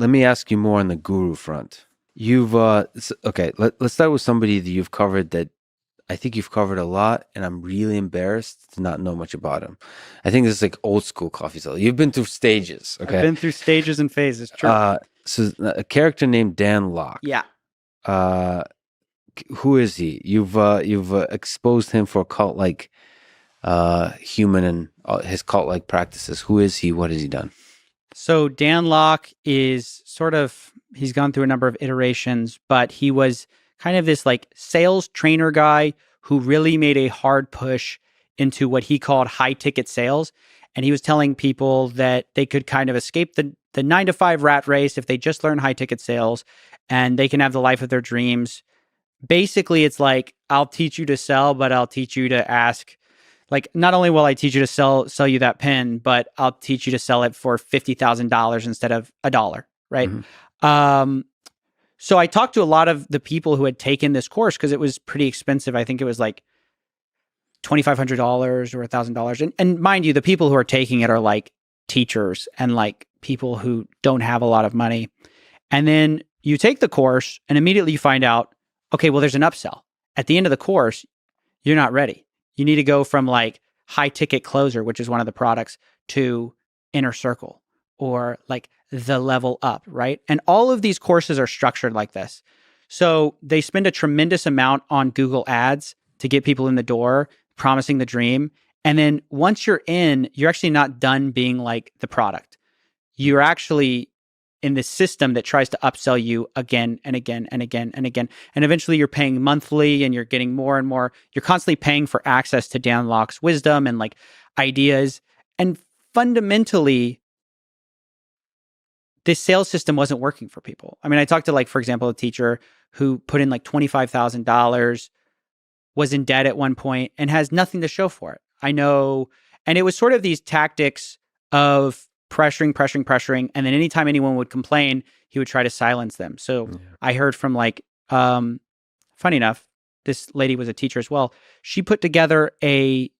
let me ask you more on the guru front. You've okay. Let's start with somebody that you've covered that I think you've covered a lot, and I'm really embarrassed to not know much about him. I think this is like old school Coffeezilla. You've been through stages, I've okay? been through stages and phases. True. So a character named Dan Locke. Yeah. Uh, who is he? You've exposed him for cult like human and his cult like practices. Who is he? What has he done? So Dan Locke is he's gone through a number of iterations, but he was kind of this like sales trainer guy who really made a hard push into what he called high ticket sales. And he was telling people that they could kind of escape the 9 to 5 rat race if they just learn high ticket sales and they can have the life of their dreams. Basically, it's like, I'll teach you to sell, but I'll teach you to ask. Like, not only will I teach you to sell you that pen, but I'll teach you to sell it for $50,000 instead of $1, right? So I talked to a lot of the people who had taken this course because it was pretty expensive. I think it was like $2,500 or $1,000. And mind you, the people who are taking it are like teachers and like people who don't have a lot of money. And then you take the course and immediately you find out, okay, well, there's an upsell. At the end of the course, you're not ready. You need to go from like high ticket closer, which is one of the products, to inner circle or like the level up, right? And all of these courses are structured like this. So they spend a tremendous amount on Google ads to get people in the door, promising the dream. And then once you're in, you're actually not done being like the product. You're actually in this system that tries to upsell you again and again and again and again. And eventually you're paying monthly and you're getting more and more. You're constantly paying for access to Dan Locke's wisdom and like ideas. And fundamentally, this sales system wasn't working for people. I mean, I talked to like, for example, a teacher who put in like $25,000, was in debt at one point and has nothing to show for it. I know. And it was sort of these tactics of pressuring. And then anytime anyone would complain, he would try to silence them. So I heard from like, funny enough, this lady was a teacher as well. She put together a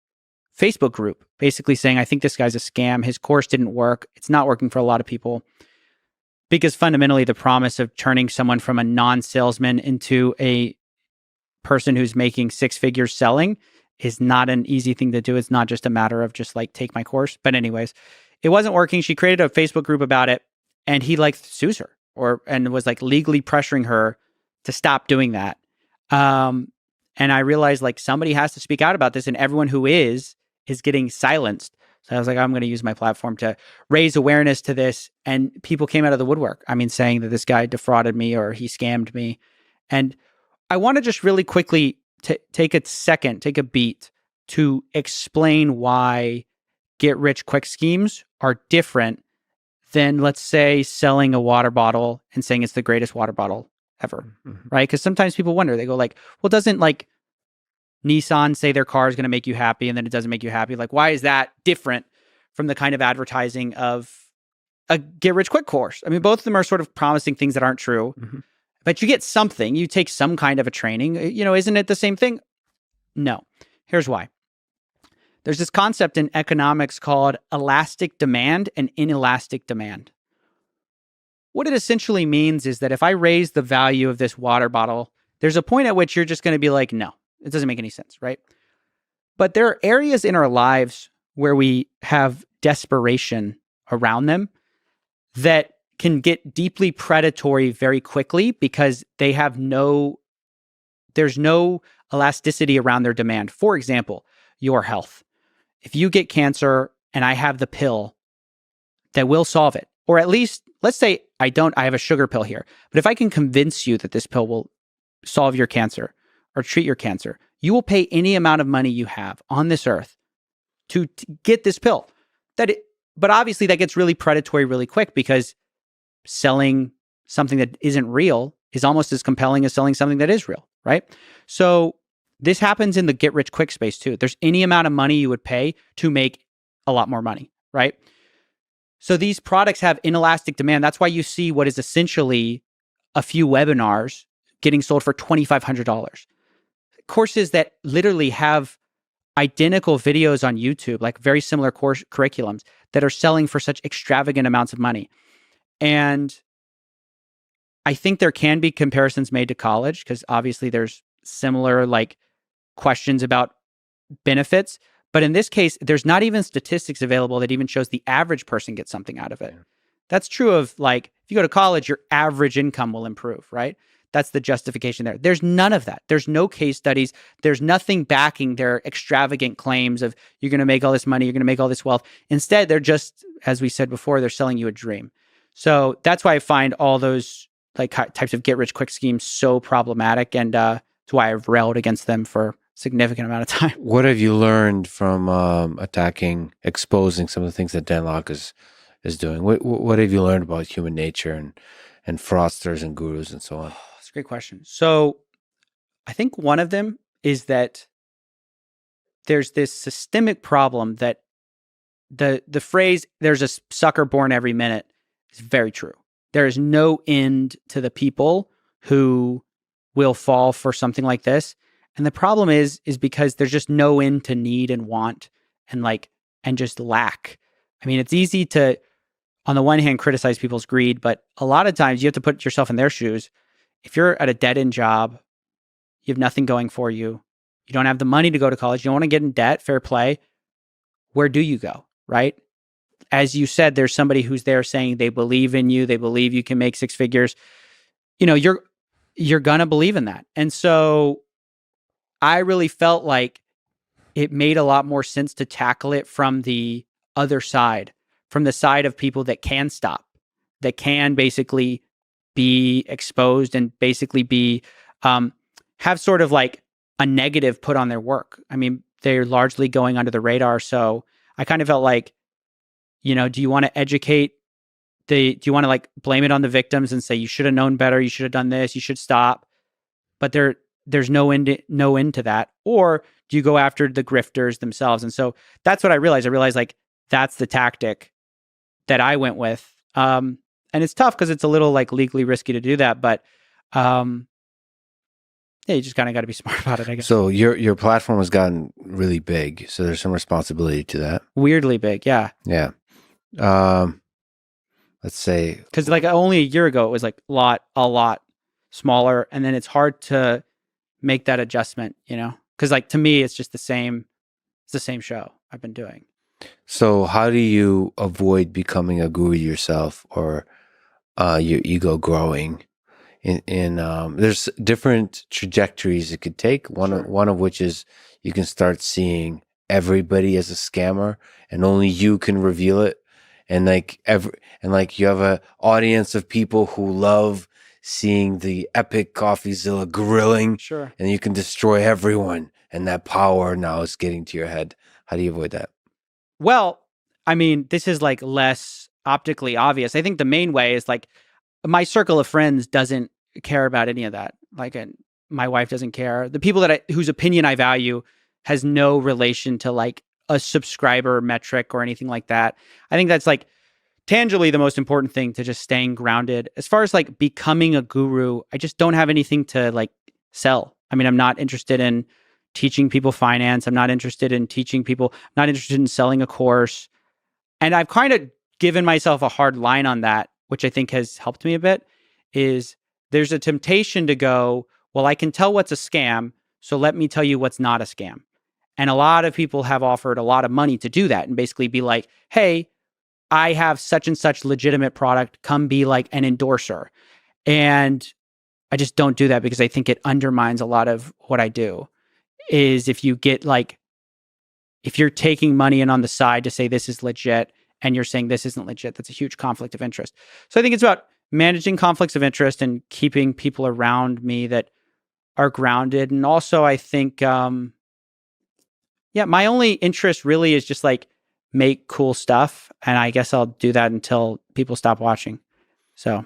Facebook group basically saying, I think this guy's a scam. His course didn't work. It's not working for a lot of people. Because fundamentally, the promise of turning someone from a non-salesman into a person who's making 6 figures selling is not an easy thing to do. It's not just a matter of just like, take my course. But anyways, it wasn't working. She created a Facebook group about it and he like sues her and was like legally pressuring her to stop doing that. And I realized like somebody has to speak out about this and everyone who is getting silenced. So I was like, I'm going to use my platform to raise awareness to this. And people came out of the woodwork. I mean, saying that this guy defrauded me or he scammed me. And I want to just really quickly take a beat to explain why get rich quick schemes are different than, let's say, selling a water bottle and saying it's the greatest water bottle ever, right? Because sometimes people wonder, they go like, well, doesn't like Nissan say their car is going to make you happy and then it doesn't make you happy? Like, why is that different from the kind of advertising of a get rich quick course? I mean, both of them are sort of promising things that aren't true. But you get something, you take some kind of a training, isn't it the same thing? No. Here's why. There's this concept in economics called elastic demand and inelastic demand. What it essentially means is that if I raise the value of this water bottle, there's a point at which you're just going to be like, no, it doesn't make any sense, right? But there are areas in our lives where we have desperation around them that can get deeply predatory very quickly because there's no elasticity around their demand. For example, your health. If you get cancer and I have the pill that will solve it, or at least let's say I have a sugar pill here, but if I can convince you that this pill will solve your cancer or treat your cancer, you will pay any amount of money you have on this earth to get this pill. But obviously that gets really predatory really quick because selling something that isn't real is almost as compelling as selling something that is real, right? So this happens in the get rich quick space too. There's any amount of money you would pay to make a lot more money, right? So these products have inelastic demand. That's why you see what is essentially a few webinars getting sold for $2,500. Courses that literally have identical videos on YouTube, like very similar course curriculums that are selling for such extravagant amounts of money. And I think there can be comparisons made to college because obviously there's similar like questions about benefits. But in this case, there's not even statistics available that even shows the average person gets something out of it. Yeah. That's true of like, if you go to college, your average income will improve, right? That's the justification there. There's none of that. There's no case studies. There's nothing backing their extravagant claims of you're going to make all this money, you're going to make all this wealth. Instead, they're just, as we said before, they're selling you a dream. So that's why I find all those like types of get rich quick schemes so problematic. And that's why I've railed against them for significant amount of time. What have you learned from exposing some of the things that Dan Lok is doing? What have you learned about human nature and fraudsters and gurus and so on? That's a great question. So I think one of them is that there's this systemic problem that the phrase "there's a sucker born every minute" is very true. There is no end to the people who will fall for something like this. And the problem is because there's just no end to need and want and just lack. I mean, it's easy to, on the one hand, criticize people's greed, but a lot of times you have to put yourself in their shoes. If you're at a dead end job, you have nothing going for you. You don't have the money to go to college. You don't want to get in debt, fair play. Where do you go, right? As you said, there's somebody who's there saying they believe in you. They believe you can make six figures. You know, you're going to believe in that. And so I really felt like it made a lot more sense to tackle it from the other side, from the side of people that can stop, that can basically be exposed and basically be, have sort of like a negative put on their work. I mean, they're largely going under the radar. So I kind of felt like, you know, do you want to educate do you want to like blame it on the victims and say, you should have known better, you should have done this, you should stop? But there's no end to that. Or do you go after the grifters themselves? And so that's what I realized. I realized like that's the tactic that I went with. And it's tough because it's a little like legally risky to do that. But yeah, you just kind of got to be smart about it, I guess. So your platform has gotten really big. So there's some responsibility to that. Weirdly big, yeah. Yeah. Let's say because like only a year ago it was like a lot smaller, and then it's hard to make that adjustment, you know, because like to me it's just it's the same show I've been doing. So how do you avoid becoming a guru yourself or your ego growing? In there's different trajectories it could take. One of which is you can start seeing everybody as a scammer and only you can reveal it. And like you have a audience of people who love seeing the epic Coffeezilla grilling. Sure. And you can destroy everyone. And that power now is getting to your head. How do you avoid that? Well, I mean, this is like less optically obvious. I think the main way is like my circle of friends doesn't care about any of that. Like, my wife doesn't care. The people whose opinion I value has no relation to like a subscriber metric or anything like that. I think that's like tangibly the most important thing, to just staying grounded. As far as like becoming a guru, I just don't have anything to like sell. I mean, I'm not interested in teaching people finance. I'm not interested in teaching people, I'm not interested in selling a course. And I've kind of given myself a hard line on that, which I think has helped me a bit, is there's a temptation to go, well, I can tell what's a scam, so let me tell you what's not a scam. And a lot of people have offered a lot of money to do that and basically be like, hey, I have such and such legitimate product, come be like an endorser. And I just don't do that because I think it undermines a lot of what I do. Is if you get like, if you're taking money in on the side to say this is legit and you're saying this isn't legit, that's a huge conflict of interest. So I think it's about managing conflicts of interest and keeping people around me that are grounded. And also I think, my only interest really is just like make cool stuff. And I guess I'll do that until people stop watching. So